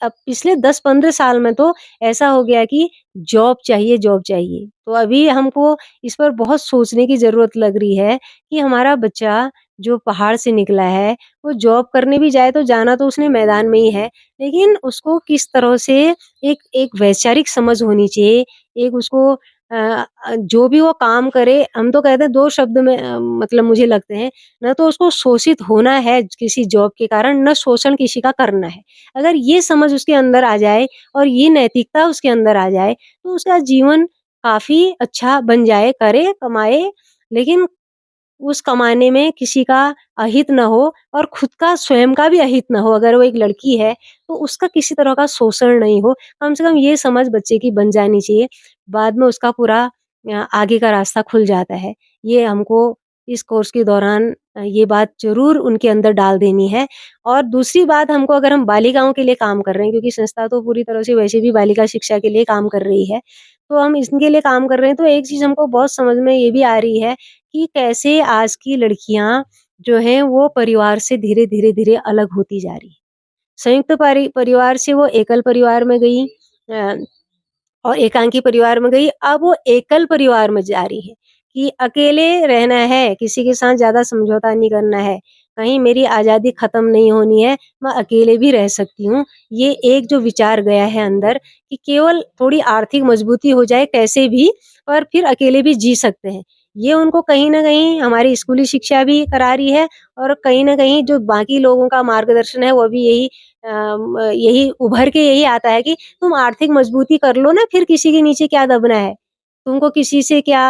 अब पिछले 10-15 साल में तो ऐसा हो गया कि जॉब चाहिए, जॉब चाहिए। तो अभी हमको इस पर बहुत सोचने की ज़रूरत लग रही है कि हमारा बच्चा जो पहाड़ से निकला है, वो जॉब करने भी जाए तो जाना तो उसने मैदान में ही है, लेकिन उसको किस तरह से एक एक वैचारिक समझ होनी चाहिए, एक उसको जो भी वो काम करे, हम तो कहते हैं 2 शब्द में मतलब मुझे लगते हैं, ना तो उसको शोषित होना है किसी जॉब के कारण, ना शोषण किसी का करना है। अगर ये समझ उसके अंदर आ जाए और ये नैतिकता उसके अंदर आ जाए, तो उसका जीवन काफ़ी अच्छा बन जाए, करे, कमाए, लेकिन उस कमाने में किसी का अहित ना हो और खुद का स्वयं का भी अहित ना हो। अगर वो एक लड़की है, तो उसका किसी तरह का शोषण नहीं हो। कम से कम ये समझ बच्चे की बन जानी चाहिए। बाद में उसका पूरा आगे का रास्ता खुल जाता है। ये हमको इस कोर्स के दौरान ये बात ज़रूर उनके अंदर डाल देनी है। और दूसरी बात हमको, अगर हम बालिकाओं के लिए काम कर रहे हैं, क्योंकि संस्था तो पूरी तरह से वैसे भी बालिका शिक्षा के लिए काम कर रही है। तो हम इनके लिए काम कर रहे हैं, तो एक चीज़ हमको बहुत समझ में ये भी आ रही है कि कैसे आज की लड़कियाँ जो हैं वो परिवार से धीरे-धीरे अलग होती जा रही हैं। संयुक्त परिवार से वो एकल परिवार में गई, अ, और एकांकी परिवार में गई, अब वो एकल परिवार में जा रही है कि अकेले रहना है, किसी के साथ ज़्यादा समझौता नहीं करना है, कहीं मेरी आज़ादी ख़त्म नहीं होनी है, मैं अकेले भी रह सकती हूँ। ये एक जो विचार गया है अंदर कि केवल थोड़ी आर्थिक मजबूती हो जाए कैसे भी, और फिर अकेले भी जी सकते हैं। ये उनको कहीं न कहीं हमारी स्कूली शिक्षा भी करा रही है, और कहीं न कहीं जो बाकी लोगों का मार्गदर्शन है वो भी यही उभर के यही आता है कि तुम आर्थिक मजबूती कर लो ना, फिर किसी के नीचे क्या दबना है? तुमको किसी से क्या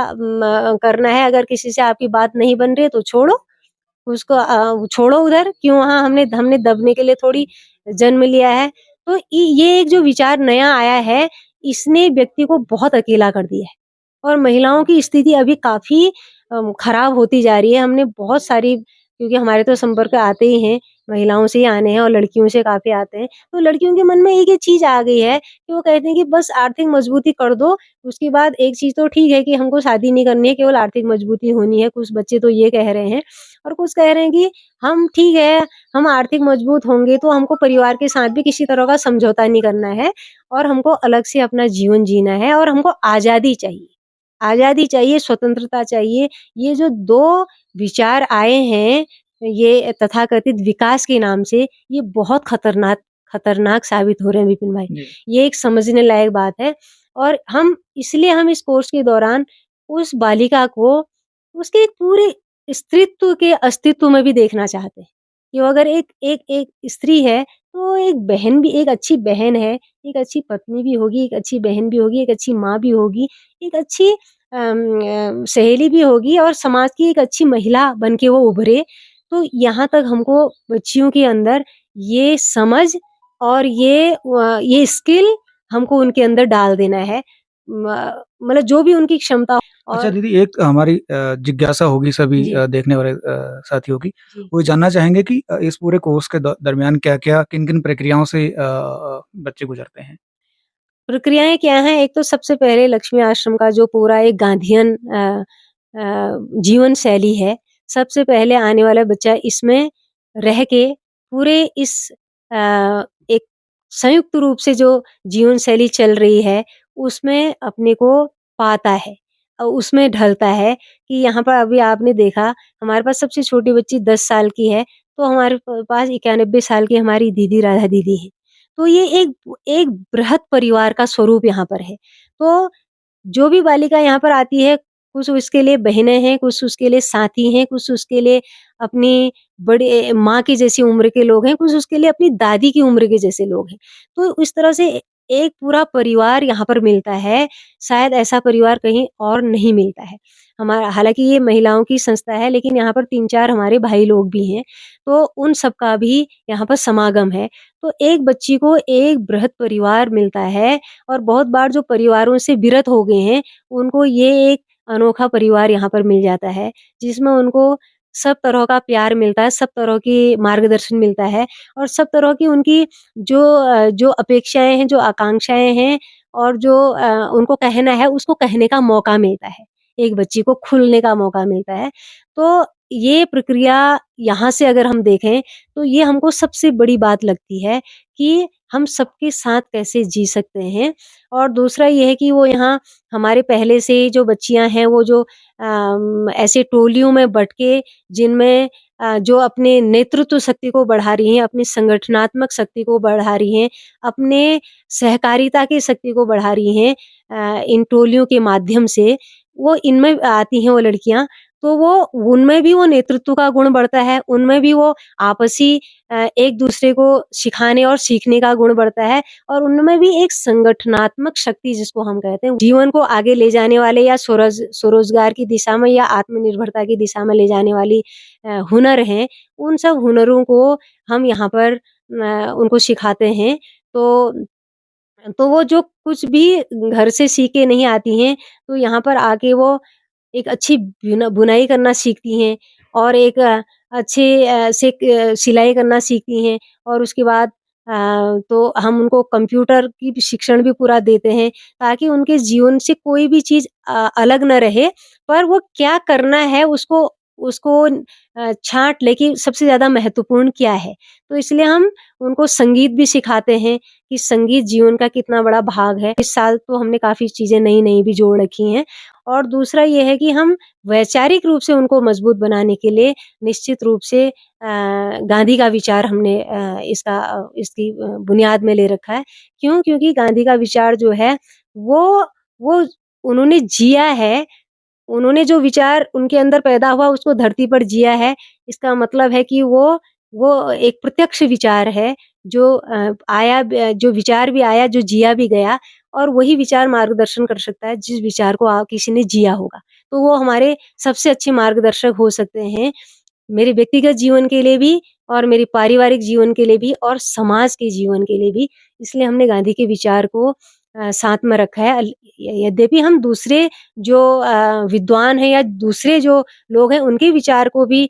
करना है? अगर किसी से आपकी बात नहीं बन रही है तो छोड़ो, उसको छोड़ो उधर, क्यों वहाँ हमने हमने दबने के लिए थोड़ी जन्म लिया है। तो ये एक जो विचार नया आया है, इसने व्यक्ति को बहुत अकेला कर दिया है। और महिलाओं की स्थिति अभी काफ़ी खराब होती जा रही है। हमने बहुत सारी, क्योंकि हमारे तो संपर्क आते ही हैं, महिलाओं से ही आने हैं और लड़कियों से काफ़ी आते हैं। तो लड़कियों के मन में एक ये चीज़ आ गई है कि वो कहते हैं कि बस आर्थिक मजबूती कर दो, उसके बाद एक चीज़ तो ठीक है कि हमको शादी नहीं करनी है, केवल आर्थिक मजबूती होनी है। कुछ बच्चे तो ये कह रहे हैं, और कुछ कह रहे हैं कि हम ठीक है, हम आर्थिक मजबूत होंगे तो हमको परिवार के साथ भी किसी तरह का समझौता नहीं करना है, और हमको अलग से अपना जीवन जीना है, और हमको आज़ादी चाहिए। आज़ादी चाहिए, स्वतंत्रता चाहिए। ये जो 2 विचार आए हैं, ये तथाकथित विकास के नाम से, ये बहुत खतरनाक खतरनाक साबित हो रहे हैं विपिन भाई। जी। ये एक समझने लायक बात है, और हम इस कोर्स के दौरान उस बालिका को उसके पूरे स्त्रीत्व के अस्तित्व में भी देखना चाहते हैं। कि वो अगर एक एक एक स्त्री है, तो एक बहन भी, एक अच्छी बहन है, एक अच्छी पत्नी भी होगी, एक अच्छी बहन भी होगी, एक अच्छी माँ भी होगी, एक अच्छी सहेली भी होगी, और समाज की एक अच्छी महिला बन के वो उभरे। तो यहाँ तक हमको बच्चियों के अंदर ये समझ और ये स्किल हमको उनके अंदर डाल देना है। मतलब जो भी उनकी क्षमता अच्छा और दीदी, एक हमारी जिज्ञासा होगी सभी जी, देखने वाले साथियों की, जी। वो जानना चाहेंगे कि इस पूरे कोर्स के दरमियान क्या-क्या, किन-किन प्रक्रियाओं से बच्चे गुजरते हैं? प्रक्रियाएँ क्या हैं? एक तो सबसे पहले लक्ष्मी आश्रम का जो पूरा एक गांधीयन जीवन शैली है, सबसे पहले आने वाला बच्चा इसमें रह के पूरे इस एक संयुक्त रूप से जो जीवन शैली चल रही है, उसमें अपने को पाता है। उसमें ढलता है कि यहाँ पर अभी आपने देखा, हमारे पास सबसे छोटी बच्ची 10 साल की है, तो हमारे पास 91 साल की हमारी दीदी राधा दीदी है। तो ये एक एक बृहत परिवार का स्वरूप यहाँ पर है। तो जो भी बालिका यहाँ पर आती है, कुछ उसके लिए बहनें हैं, कुछ उसके लिए साथी हैं, कुछ उसके लिए अपनी बड़े माँ की जैसी उम्र के लोग हैं, कुछ उसके लिए अपनी दादी की उम्र के जैसे लोग हैं। तो इस तरह से एक पूरा परिवार यहाँ पर मिलता है, शायद ऐसा परिवार कहीं और नहीं मिलता है। हमारा हालाँकि ये महिलाओं की संस्था है, लेकिन यहाँ पर 3-4 हमारे भाई लोग भी हैं, तो उन सबका भी यहाँ पर समागम है। तो एक बच्ची को एक बृहत परिवार मिलता है, और बहुत बार जो परिवारों से विरत हो गए हैं, उनको ये एक अनोखा परिवार यहाँ पर मिल जाता है, जिसमें उनको सब तरह का प्यार मिलता है, सब तरह की मार्गदर्शन मिलता है, और सब तरह की उनकी जो अपेक्षाएँ हैं, जो आकांक्षाएँ हैं, और जो उनको कहना है, उसको कहने का मौका मिलता है। एक बच्ची को खुलने का मौका मिलता है। तो ये प्रक्रिया यहाँ से अगर हम देखें, तो ये हमको सबसे बड़ी बात लगती है कि हम सबके साथ कैसे जी सकते हैं। और दूसरा ये है कि वो यहाँ हमारे पहले से ही जो बच्चियाँ हैं वो जो ऐसे टोलियों में बँट के जिनमें जो अपने नेतृत्व शक्ति को बढ़ा रही हैं, अपनी संगठनात्मक शक्ति को बढ़ा रही हैं, अपने सहकारिता की शक्ति को बढ़ा रही हैं इन टोलियों के माध्यम से, वो इनमें आती हैं वो लड़कियाँ, तो वो उनमें भी वो नेतृत्व का गुण बढ़ता है, उनमें भी वो आपसी एक-दूसरे को सिखाने और सीखने का गुण बढ़ता है और उनमें भी एक संगठनात्मक शक्ति जिसको हम कहते हैं, जीवन को आगे ले जाने वाले या स्वरोज़गार की दिशा में या आत्मनिर्भरता की दिशा में ले जाने वाली हुनर हैं, उन सब हुनरों को हम यहाँ पर उनको सिखाते हैं। तो वो जो कुछ भी घर से सीख के नहीं आती हैं, तो यहाँ पर आके वो एक अच्छी बुनाई करना सीखती हैं और एक अच्छे सिलाई करना सीखती हैं और उसके बाद तो हम उनको कंप्यूटर की भी शिक्षण भी पूरा देते हैं, ताकि उनके जीवन से कोई भी चीज़ अलग ना रहे, पर वो क्या करना है उसको उसको छाँट लें कि सबसे ज़्यादा महत्वपूर्ण क्या है। तो इसलिए हम उनको संगीत भी सिखाते हैं कि संगीत जीवन का कितना बड़ा भाग है। इस साल तो हमने काफ़ी चीज़ें नई-नई भी जोड़ रखी हैं और दूसरा ये है कि हम वैचारिक रूप से उनको मजबूत बनाने के लिए निश्चित रूप से गांधी का विचार हमने इसकी बुनियाद में ले रखा है। क्यों? क्योंकि गांधी का विचार जो है वो उन्होंने जिया है, उन्होंने जो विचार उनके अंदर पैदा हुआ उसको धरती पर जिया है। इसका मतलब है कि वो एक प्रत्यक्ष विचार है जो जो विचार भी आया, जो जिया भी गया और वही विचार मार्गदर्शन कर सकता है जिस विचार को किसी ने जिया होगा। तो वो हमारे सबसे अच्छे मार्गदर्शक हो सकते हैं, मेरे व्यक्तिगत जीवन के लिए भी और मेरे पारिवारिक जीवन के लिए भी और समाज के जीवन के लिए भी। इसलिए हमने गांधी के विचार को साथ में रखा है। यद्यपि हम दूसरे जो विद्वान हैं या दूसरे जो लोग हैं उनके विचार को भी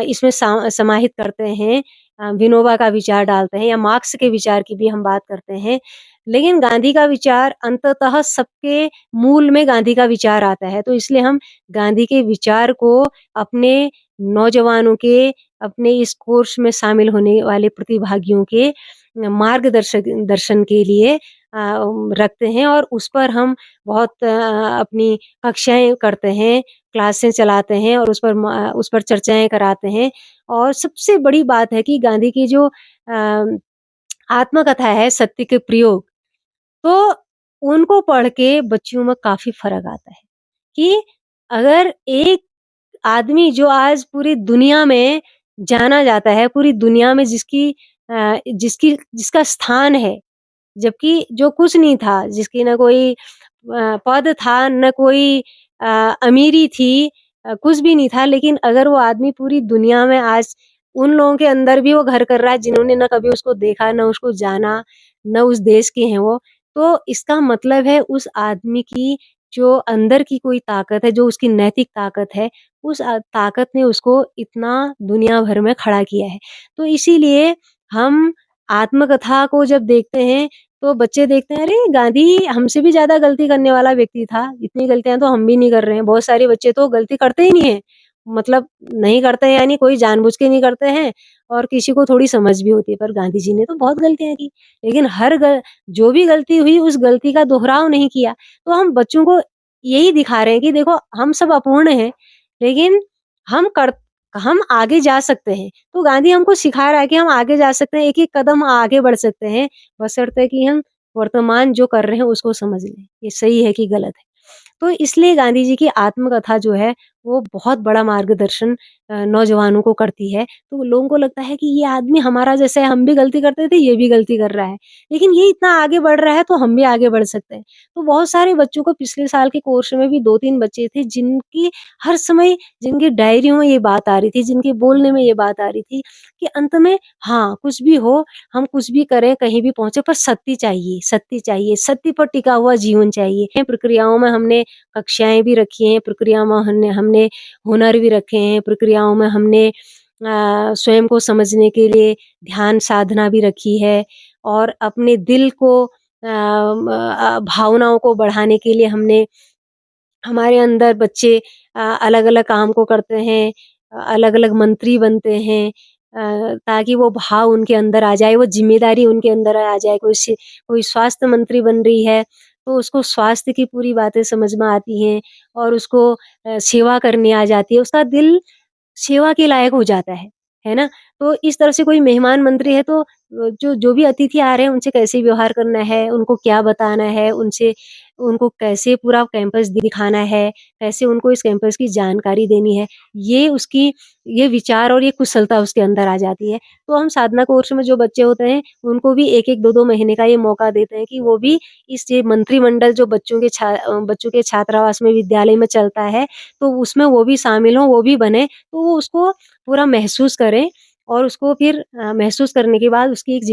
इसमें समाहित करते हैं। विनोबा का विचार डालते हैं या मार्क्स के विचार की भी हम बात करते हैं। लेकिन गांधी का विचार अंततः सबके मूल में गांधी का विचार आता है। तो इसलिए हम गांधी के विचार को अपने नौजवानों के, अपने इस कोर्स में शामिल होने वाले प्रतिभागियों के दर्शन के लिए रखते हैं और उस पर हम बहुत अपनी कक्षाएँ करते हैं, क्लासें चलाते हैं और उस पर चर्चाएँ कराते हैं। और सबसे बड़ी बात है कि गांधी की जो आत्मकथा है सत्य के प्रयोग, तो उनको पढ़ के बच्चियों में काफ़ी फ़र्क आता है कि अगर एक आदमी जो आज पूरी दुनिया में जाना जाता है, पूरी दुनिया में जिसका स्थान है, जबकि जो कुछ नहीं था, जिसकी ना कोई पद था, ना कोई अमीरी थी कुछ भी नहीं था, लेकिन अगर वो आदमी पूरी दुनिया में आज उन लोगों के अंदर भी वो घर कर रहा है, जिन्होंने ना कभी उसको देखा, ना उसको जाना, ना उस देश के हैं वो, तो इसका मतलब है उस आदमी की जो अंदर की कोई ताकत है, जो उसकी नैतिक ताकत है, उस ताकत ने उसको इतना दुनिया भर में खड़ा किया है। तो इसीलिए हम आत्मकथा को जब देखते हैं, तो बच्चे देखते हैं, अरे! गांधी हमसे भी ज़्यादा गलती करने वाला व्यक्ति था, इतनी गलतियाँ तो हम भी नहीं कर रहे हैं। बहुत सारे बच्चे तो गलती करते ही नहीं हैं, मतलब नहीं करते हैं यानी कोई जानबूझ के नहीं करते हैं और किसी को थोड़ी समझ भी होती है, पर गांधी जी ने तो बहुत गलतियाँ की। लेकिन हर ग जो भी गलती हुई, उस गलती का दोहराव नहीं किया। तो हम बच्चों को यही दिखा रहे हैं कि देखो हम सब अपूर्ण हैं, लेकिन हम कर हम आगे जा सकते हैं। तो गांधी हमको सिखा रहा है कि हम आगे जा सकते हैं, एक-एक कदम आगे बढ़ सकते हैं, बशर्ते कि हम वर्तमान जो कर रहे हैं उसको समझ लें, ये सही है कि गलत है। तो इसलिए गांधी जी की आत्मकथा जो है, वो बहुत बड़ा मार्गदर्शन नौजवानों को करती है। तो लोगों को लगता है कि ये आदमी हमारा जैसा है, हम भी गलती करते थे, ये भी गलती कर रहा है। लेकिन ये इतना आगे बढ़ रहा है, तो हम भी आगे बढ़ सकते हैं। तो बहुत सारे बच्चों को पिछले साल के कोर्स में भी 2-3 बच्चे थे, जिनकी हर समय जिनकी डायरियों में ये बात आ रही थी, जिनके बोलने में ये बात आ रही थी कि अंत में हाँ, कुछ भी हो, हम कुछ भी करें, कहीं भी पहुँचे, पर सत्य चाहिए, सत्य चाहिए, सत्य पर टिका हुआ जीवन चाहिए। प्रक्रियाओं में हमने कक्षाएँ भी रखी हैं, प्रक्रिया में हमने हमने हुनर भी रखे हैं, प्रक्रियाओं में हमने स्वयं को समझने के लिए ध्यान साधना भी रखी है और अपने दिल को भावनाओं को बढ़ाने के लिए हमने हमारे अंदर बच्चे अलग-अलग काम को करते हैं, अलग-अलग मंत्री बनते हैं ताकि वो भाव उनके अंदर आ जाए, वो ज़िम्मेदारी उनके अंदर आ जाए। कोई स्वास्थ्य मंत्री बन रही है, तो उसको स्वास्थ्य की पूरी बातें समझ में आती हैं और उसको सेवा करनी आ जाती है। उसका दिल सेवा के लायक हो जाता है ना? तो इस तरह से कोई मेहमान मंत्री है तो जो जो भी अतिथि आ रहे हैं उनसे कैसे व्यवहार करना है, उनको क्या बताना है, उनको कैसे पूरा कैंपस दिखाना है, कैसे उनको इस कैंपस की जानकारी देनी है, ये विचार और ये कुशलता उसके अंदर आ जाती है। तो हम साधना कोर्स में जो बच्चे होते हैं, उनको भी 1-1 2-2 महीने का ये मौका देते हैं कि वो भी इस ये मंत्रिमंडल जो बच्चों के छात्रावास में विद्यालय में चलता है, तो उसमें वो भी शामिल हों, वो भी बने, तो वो उसको पूरा महसूस करें और उसको फिर महसूस करने के बाद उसकी एक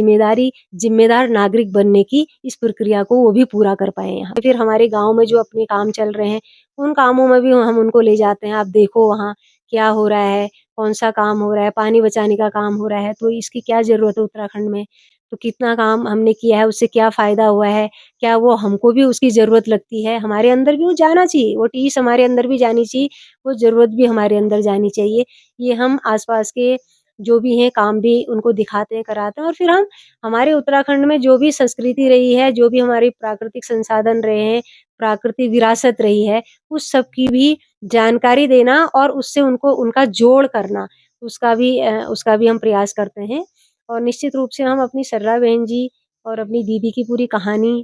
ज़िम्मेदार नागरिक बनने की इस प्रक्रिया को वो भी पूरा कर पाएँ यहाँ। फिर हमारे गाँव में जो अपने काम चल रहे हैं, उन कामों में भी हम उनको ले जाते हैं, आप देखो वहाँ क्या हो रहा है, कौन-सा काम हो रहा है, पानी बचाने का काम हो रहा है, तो इसकी क्या ज़रूरत है उत्तराखंड में? तो कितना काम हमने किया है, उससे क्या फ़ायदा हुआ है? क्या वो हमको भी उसकी ज़रूरत लगती है? हमारे अंदर भी वो जाना चाहिए, वो टीस हमारे अंदर भी जानी चाहिए, वो ज़रूरत भी हमारे अंदर जानी चाहिए। ये हम आस-पास के जो भी हैं काम भी उनको दिखाते हैं, कराते हैं और फिर हम हमारे उत्तराखंड में जो भी संस्कृति रही है, जो भी हमारे प्राकृतिक संसाधन रहे हैं, प्राकृतिक विरासत रही है, उस सब की भी जानकारी देना और उससे उनको उनका जोड़ करना, उसका भी हम प्रयास करते हैं। और निश्चित रूप से हम अपनी सर्रा बहन जी और अपनी दीदी की पूरी कहानी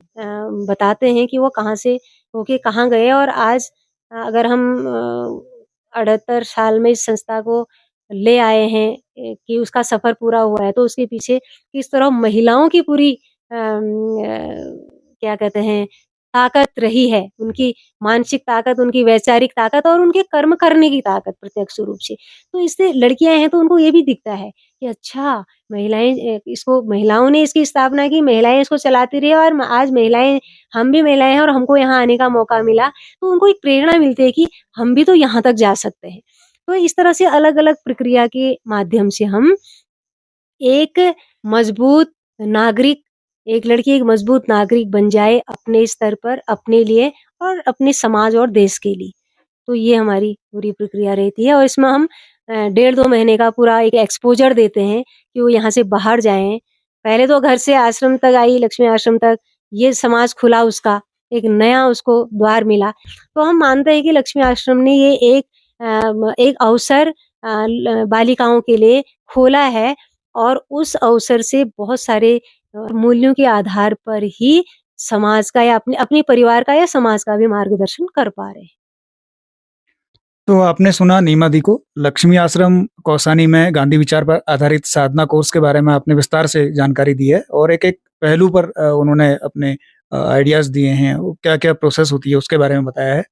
बताते हैं कि वो कहाँ से होके कहाँ गए और आज अगर हम 78 साल में इस संस्था को ले आए हैं कि उसका सफ़र पूरा हुआ है, तो उसके पीछे किस तरह महिलाओं की पूरी क्या कहते हैं, ताकत रही है, उनकी मानसिक ताकत, उनकी वैचारिक ताकत और उनके कर्म करने की ताकत प्रत्यक्ष रूप से। तो इससे लड़कियाँ हैं तो उनको ये भी दिखता है कि अच्छा महिलाओं ने इसकी स्थापना की, महिलाएँ इसको चलाती रही और आज हम भी महिलाएँ हैं और हमको यहाँ आने का मौका मिला, तो उनको एक प्रेरणा मिलती है कि हम भी तो यहाँ तक जा सकते हैं। तो इस तरह से अलग-अलग प्रक्रिया के माध्यम से हम एक मजबूत नागरिक एक लड़की एक मजबूत नागरिक बन जाए अपने स्तर पर, अपने लिए और अपने समाज और देश के लिए। तो ये हमारी पूरी प्रक्रिया रहती है और इसमें हम डेढ़ 2 महीने का पूरा एक एक्सपोज़र देते हैं कि वो यहाँ से बाहर जाएँ। पहले तो घर से आश्रम तक आई, लक्ष्मी आश्रम तक, ये समाज खुला उसका, एक नया उसको द्वार मिला। तो हम मानते हैं कि लक्ष्मी आश्रम ने ये एक अवसर ल बालिकाओं के लिए खोला है और उस अवसर से बहुत सारे मूल्यों के आधार पर ही समाज का या अपने अपने परिवार का या समाज का भी मार्गदर्शन कर पा रहे हैं। तो आपने सुना नीमा दी को, लक्ष्मी आश्रम कौसानी में गांधी विचार पर आधारित साधना कोर्स के बारे में आपने विस्तार से जानकारी दी है और एक-एक पहलू पर उन्होंने अपने आइडियाज़ दिए हैं, वो क्या-क्या प्रोसेस होती है उसके बारे में बताया है।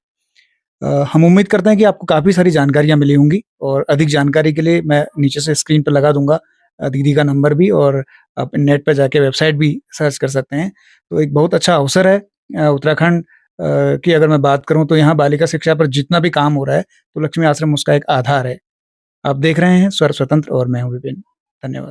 हम उम्मीद करते हैं कि आपको काफ़ी सारी जानकारियाँ मिली होंगी और अधिक जानकारी के लिए मैं नीचे से स्क्रीन पे लगा दूँगा दीदी का नंबर भी और आप नेट पे जाके वेबसाइट भी सर्च कर सकते हैं। तो एक बहुत अच्छा अवसर है उत्तराखंड की अगर मैं बात करूँ तो यहाँ बालिका शिक्षा पर जितना भी काम हो रहा है, तो लक्ष्मी आश्रम उसका एक आधार है। आप देख रहे हैं स्वर स्वतंत्र और मैं हूँ विपिन। धन्यवाद।